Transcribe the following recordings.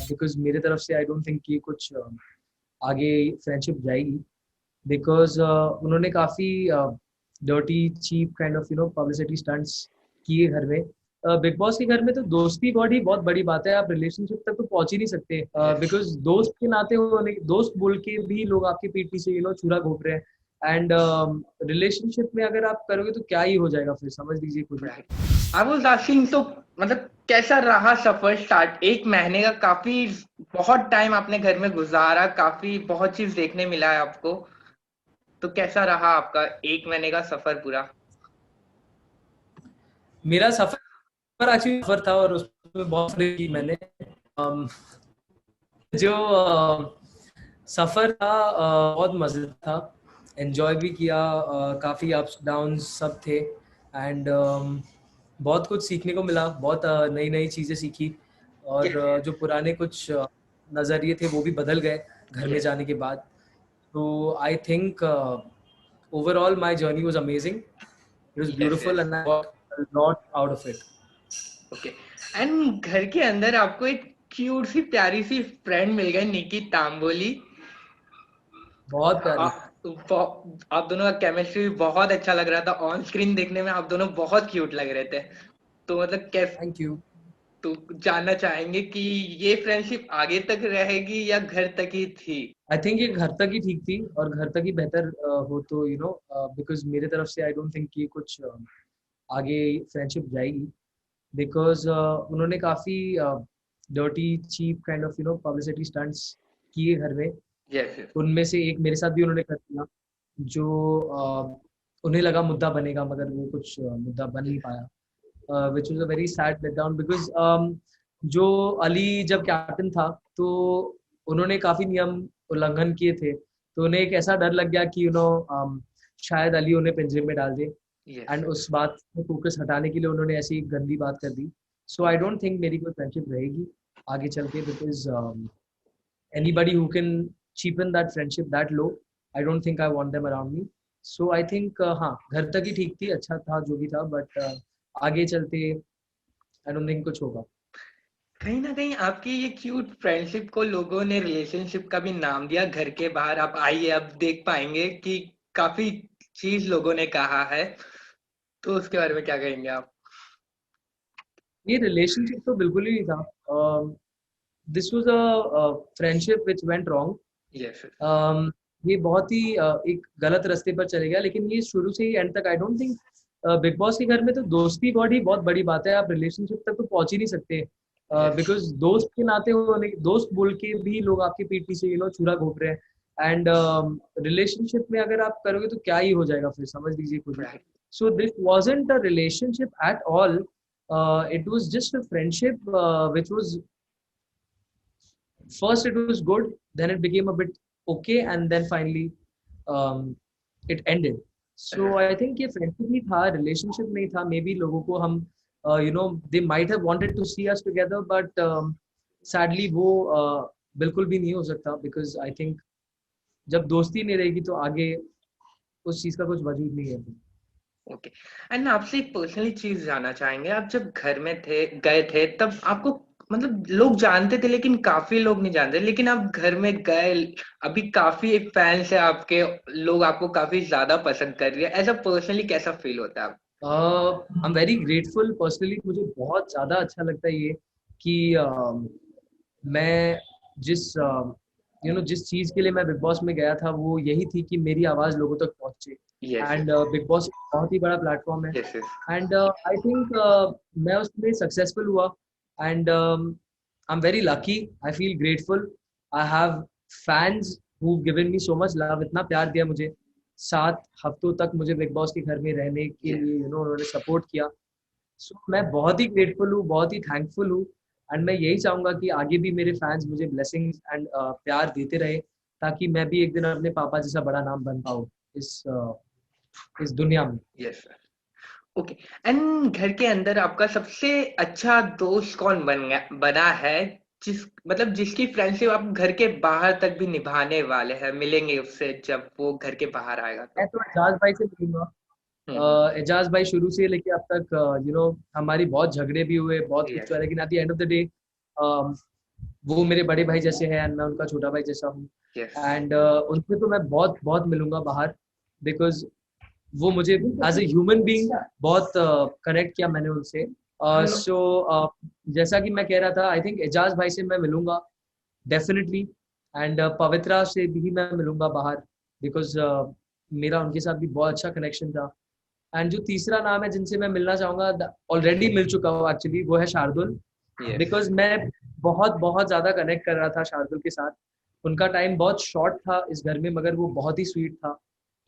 Because मेरे तरफ से आई डोंट थिंक कि कुछ आगे फ्रेंडशिप जाएगी, बिकॉज उन्होंने काफ़ी dirty cheap kind of publicity stunts किए घर में। बिग बॉस के घर में तो दोस्ती बहुत बड़ी बात है, आप रिलेशनशिप तक तो पहुंच ही नहीं सकते, बिकॉज दोस्त के नाते होने, दोस्त बोल के भी लोग आपके पीठ पीछे छुरा घोंप रहे हैं। एंड रिलेशनशिप में अगर आप करोगे तो क्या ही हो जाएगा, फिर समझ लीजिए खुद ही। आई वाज आस्किंग, तो मतलब कैसा रहा सफर? स्टार्ट 1 महीने का काफी बहुत टाइम आपने घर में गुजारा, काफी बहुत चीज देखने मिला है आपको, तो कैसा रहा आपका 1 महीने का सफर पूरा? मेरा सफर एक्चुअली सफर था और उसमें बहुत सारी की मैंने। um, जो सफर था बहुत मजे था, एंजॉय भी किया, काफी अप्स डाउन्स सब थे। एंड बहुत कुछ सीखने को मिला, बहुत नई नई चीजें सीखी। और जो पुराने कुछ नजरिए थे वो भी बदल गए घर में जाने के बाद। तो I think overall my journey was amazing, it was yes beautiful yes. And I got a lot out of it. Okay. And घर के अंदर आपको एक क्यूट सी प्यारी सी फ्रेंड मिल गई, निकी तांबोली। बहुत प्यारी। आप दोनों का केमिस्ट्री बहुत अच्छा लग रहा था, ऑन स्क्रीन देखने में आप दोनों बहुत क्यूट लग रहे थे। तो मतलब कैसे, थैंक यू। तो जानना चाहेंगे कि ये फ्रेंडशिप आगे तक रहेगी या घर तक ही थी? आई थिंक ये घर तक ही ठीक थी और घर तक ही बेहतर हो तो बिकॉज मेरे तरफ से आई डोंट थिंक कि कुछ आगे फ्रेंडशिप जाएगी, बिकॉज उन्होंने काफ़ी dirty cheap kind of publicity stunts किए घर में। Yes yes. उनमें से एक मेरे साथ भी उन्होंने कर दिया, जो उन्हें लगा मुद्दा बनेगा मगर वो कुछ मुद्दा बन नहीं पाया, which was a very sad let down. Because जो अली जब कैप्टन था तो उन्होंने काफ़ी नियम उल्लंघन किए थे, तो उन्हें एक ऐसा डर लग गया कि शायद अली उन्हें पिंजरे में डाल दे। यस। एंड उस बात से फोकस हटाने के लिए उन्होंने ऐसी गंदी बात कर दी। सो आई डोंट थिंक मेरी कोई फ्रेंडशिप रहेगी आगे चल के, because anybody who can cheapen that friendship that low, I don't think I want them around me. So I think हाँ घर तक ही ठीक थी, अच्छा था जो भी था, बट आगे चलते आई डोंट थिंक कुछ होगा। कहीं ना कहीं आपकी ये क्यूट फ्रेंडशिप को लोगों ने रिलेशनशिप का भी नाम दिया घर के बाहर। आप आइए, अब देख पाएंगे कि काफी चीज लोगों ने कहा है, तो उसके बारे में क्या कहेंगे आप? ये रिलेशनशिप तो बिल्कुल ही नहीं था, this was a friendship which went yes. Wrong. ये बहुत ही एक गलत रास्ते पर चले गया, लेकिन ये शुरू से ही एंड तक I don't think, big boss के घर में तो दोस्ती बहुत बड़ी बात है, आप रिलेशनशिप तक तो पहुंच ही नहीं सकते, यस। बिकॉज दोस्त के नाते होने, दोस्त बोल के भी लोग आपके पीठ पीछे छुरा घोंप रहे हैं। एंड रिलेशनशिप में अगर आप करोगे तो क्या ही हो जाएगा, फिर समझ लीजिए खुद ही। Right. So this wasn't a relationship at all, it was just a friendship which was, first it was good, then it became a bit okay, and then finally um, it ended. So I think ये friendship ही था, relationship नहीं था। Maybe लोगों को हम they might have wanted to see us together, but sadly वो बिल्कुल भी नहीं हो सकता, because I think जब दोस्ती नहीं रहेगी तो आगे उस चीज का कुछ वजूद नहीं है। ओके। एंड आपसे एक पर्सनली चीज जानना चाहेंगे, आप जब घर में थे, गए थे, तब आपको मतलब लोग जानते थे लेकिन काफी लोग नहीं जानते, लेकिन आप घर में गए, अभी काफी फैंस है आपके, लोग आपको काफी ज्यादा पसंद कर रही है, ऐसा पर्सनली कैसा फील होता है? I am very grateful personally, मुझे बहुत ज़्यादा अच्छा लगता है ये कि मैं जिस जिस चीज़ के लिए मैं बिग बॉस में गया था वो यही थी कि मेरी आवाज़ लोगों तक पहुँचे। यस एंड बिग बॉस बहुत ही बड़ा प्लेटफॉर्म है, yes. Yes. And I think मैं उसमें सक्सेसफुल हुआ। And I am very lucky, I feel grateful, I have fans who given me so much love, इतना प्यार दिया मुझे, 7 हफ्तों तक मुझे बिग बॉस के घर में रहने के यस। लिए उन्होंने सपोर्ट किया। सो मैं बहुत ही ग्रेटफुल हूँ, बहुत ही थैंकफुल हूँ। एंड मैं यही चाहूंगा कि आगे भी मेरे फैंस मुझे ब्लेसिंग्स एंड प्यार देते रहे, ताकि मैं भी एक दिन अपने पापा जैसा बड़ा नाम बन पाऊँ इस दुनिया में। यस। ओके। एंड घर के अंदर आपका सबसे अच्छा दोस्त कौन बना है, जिस मतलब जिसकी फ्रेंडशिप आप घर के बाहर तक भी निभाने वाले हैं, मिलेंगे उससे जब वो घर के बाहर आएगा मैं तो? तो एजाज भाई से मिलूंगा। हम्म। एजाज भाई शुरू से लेके अब तक हमारी बहुत झगड़े भी हुए, बहुत कुछ हुआ, यस। लेकिन at the end of the day वो मेरे बड़े भाई जैसे हैं एंड मैं उनका छोटा भाई जैसा हूँ। यस। एंड उनसे तो मैं बहुत बहुत मिलूंगा बाहर, बिकॉज वो मुझे एज ए ह्यूमन बीइंग बहुत कनेक्ट किया मैंने उनसे। सो जैसा कि मैं कह रहा था, आई थिंक एजाज भाई से मैं मिलूंगा डेफिनेटली। एंड पवित्रा से भी मैं मिलूंगा बाहर, बिकॉज मेरा उनके साथ भी बहुत अच्छा कनेक्शन था। एंड जो तीसरा नाम है जिनसे मैं मिलना चाहूंगा, ऑलरेडी मिल चुका हूँ एक्चुअली, वो है शार्दुल। यस। बिकॉज मैं बहुत बहुत ज्यादा कनेक्ट कर रहा था शार्दुल के साथ। उनका टाइम बहुत शॉर्ट था इस घर में, मगर वो बहुत ही स्वीट था।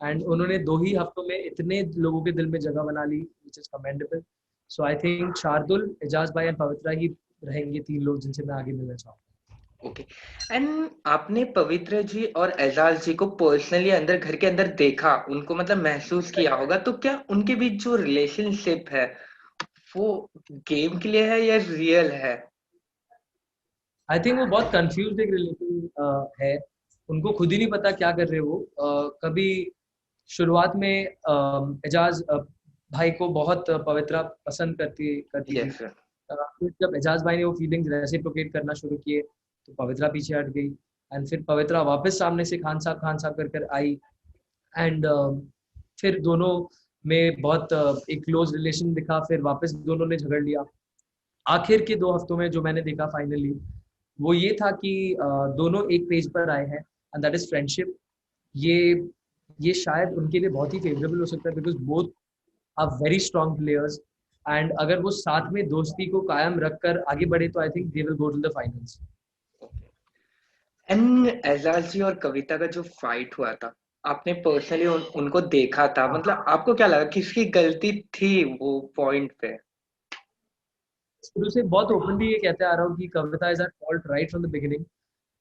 एंड उन्होंने 2 ही हफ्तों में इतने लोगों के दिल में जगह बना ली, which is commendable. So I think Shardul, Ejaz भाई एंड पवित्रा ही रहेंगे 3 लोग जिनसे मैं आगे मिलना चाहूंगा। ओके। एंड आपने पवित्र जी और एजाज जी को पर्सनली अंदर घर के अंदर देखा, उनको मतलब महसूस किया होगा, तो क्या उनके बीच जो रिलेशनशिप है वो गेम के लिए है या रियल है? आई थिंक वो बहुत कंफ्यूज एक रिलेशन है। उनको खुद ही नहीं पता क्या कर रहे वो। कभी शुरुआत में एजाज भाई को बहुत पवित्रा पसंद करती करती थी। यस। फिर जब एजाज भाई ने वो फीलिंग्स रेसिप्रोकेट करना शुरू किए, तो पवित्रा पीछे हट गई। एंड फिर पवित्रा वापस सामने से खान साहब कर कर आई। एंड फिर दोनों में बहुत एक क्लोज रिलेशन दिखा, फिर वापस दोनों ने झगड़ लिया। आखिर के 2 हफ्तों में जो मैंने देखा फाइनली, वो ये था कि दोनों एक पेज पर आए हैं, एंड दैट इज फ्रेंडशिप। ये ये शायद उनके लिए बहुत ही फेवरेबल हो सकता है, because both are very strong players. And अगर वो साथ में दोस्ती को कायम रखकर आगे बढ़े, तो I think they will go to the finals. And Ejaz ji और कविता का जो फाइट हुआ था, आपने पर्सनली उनको देखा था, मतलब आपको क्या लगा किसकी गलती थी वो पॉइंट पे? शुरू से बहुत ओपनली ये कहते आ रहा हूँ कि Kavita is at fault right from the beginning.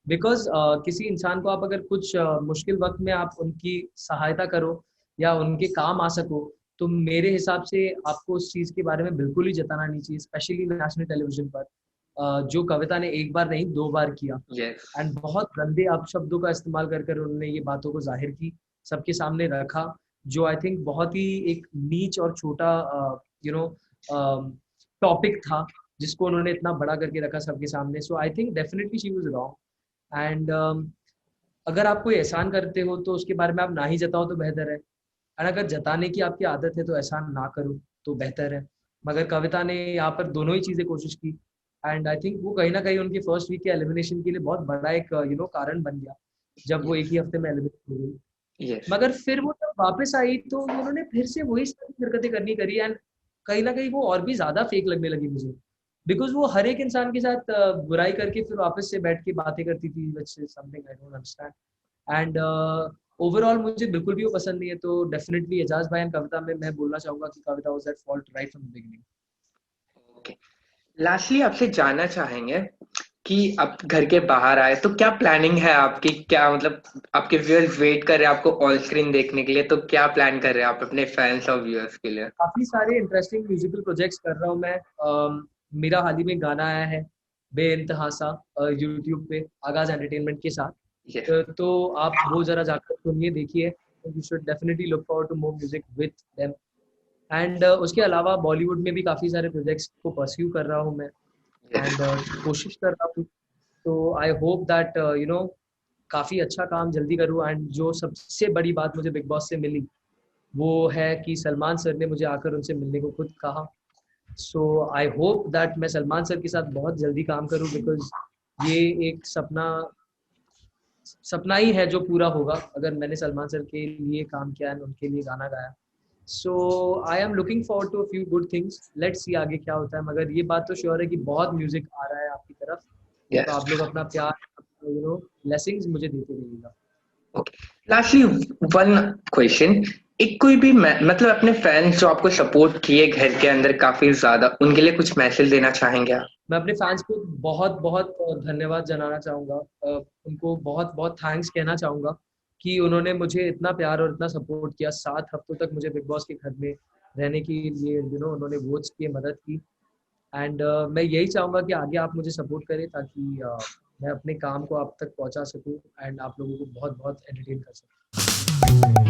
Because किसी इंसान को आप अगर कुछ मुश्किल वक्त में आप उनकी सहायता करो या उनके काम आ सको, तो मेरे हिसाब से आपको उस चीज के बारे में बिल्कुल ही जताना नहीं चाहिए, स्पेशली नेशनल टेलीविजन पर। जो कविता ने एक बार नहीं 2 बार किया। यस। एंड बहुत गंदे अपशब्दों का इस्तेमाल कर कर उन्होंने ये बातों को जाहिर की, सबके सामने रखा, जो आई थिंक बहुत ही एक नीच और छोटा यू नो टॉपिक था, जिसको उन्होंने इतना बड़ा करके रखा सबके सामने। So I think definitely she was wrong. And अगर आप कोई एहसान करते हो तो उसके बारे में आप ना ही जताओ तो बेहतर है। और अगर जताने की आपकी आदत है तो एहसान ना करो तो बेहतर है। मगर कविता ने यहाँ पर दोनों ही चीजें कोशिश की। एंड आई थिंक वो कहीं ना कहीं उनके फर्स्ट वीक के एलिमिनेशन के लिए बहुत बड़ा एक कारण बन गया, जब वो एक ही यस। हफ्ते में एलिमिनेट हो गई। यस। मगर फिर वो जब वापस आई तो उन्होंने फिर से वही सारी हरकतें करनी करी। एंड कहीं ना कहीं वो और भी ज्यादा फेक लगने लगी मुझे, बिकॉज वो हर एक इंसान के साथ बुराई करके फिर वापस से बैठ के बातें करती थी, which is something I don't understand. And overall मुझे बिल्कुल भी वो पसंद नहीं है। तो डेफिनेटली एजाज भाई एंड कविता में मैं बोलना चाहूंगा कि Kavita was at fault right from the beginning. Okay. Lastly आपसे जानना चाहेंगे कि आप घर के बाहर आए तो क्या प्लानिंग है आपकी, क्या मतलब आपके व्यूअर्स वेट कर रहे हैं आपको ऑन स्क्रीन देखने के लिए, तो क्या प्लान कर रहे हैं आप अपने फैंस और व्यूअर्स के लिए? काफी सारे इंटरेस्टिंग म्यूजिकल प्रोजेक्ट्स कर रहा हूँ मैं। मेरा हाल ही में गाना आया है बेइंतहा सा, यूट्यूब पे आगाज एंटरटेनमेंट के साथ। यस। तो आप वो जरा जाकर सुनिए, देखिए। You should definitely look forward to more music with them. And उसके अलावा बॉलीवुड में भी काफी सारे प्रोजेक्ट्स को परस्यू कर रहा हूँ मैं। यस। एंड कोशिश कर रहा हूँ। तो आई होप दैट काफी अच्छा काम जल्दी करूँ। एंड जो सबसे बड़ी बात मुझे बिग बॉस से मिली, वो है कि सलमान सर ने मुझे आकर उनसे मिलने को खुद कहा। सो आई होप दैट मैं सलमान सर के साथ बहुत जल्दी काम करूं, बिकॉज ये एक सपना सपना ही है जो पूरा होगा अगर मैंने सलमान सर के लिए काम किया है, उनके लिए गाना गाया। So I am looking forward to a few good things. Let's see आगे क्या होता है। मगर ये बात तो श्योर है कि बहुत म्यूजिक आ रहा है आपकी तरफ। तो यस। आप लोग अपना प्यार, ब्लेसिंग्स मुझे देते रहिएगा। ओके। लास्टली वन क्वेश्चन, एक कोई भी मतलब अपने फैंस जो आपको सपोर्ट किए घर के अंदर काफी ज्यादा, उनके लिए कुछ मैसेज देना चाहेंगे आप? मैं अपने फैंस को बहुत बहुत धन्यवाद जनाना चाहूँगा। उनको बहुत बहुत थैंक्स कहना चाहूँगा कि उन्होंने मुझे इतना प्यार और इतना सपोर्ट किया। 7 हफ्तों तक मुझे बिग बॉस के घर में रहने के लिए उन्होंने वोट्स किए, मदद की। एंड मैं यही चाहूँगा कि आगे आप मुझे सपोर्ट करें, ताकि मैं अपने काम को आप तक पहुँचा सकूँ एंड आप लोगों को बहुत बहुत एंटरटेन कर सकूँ।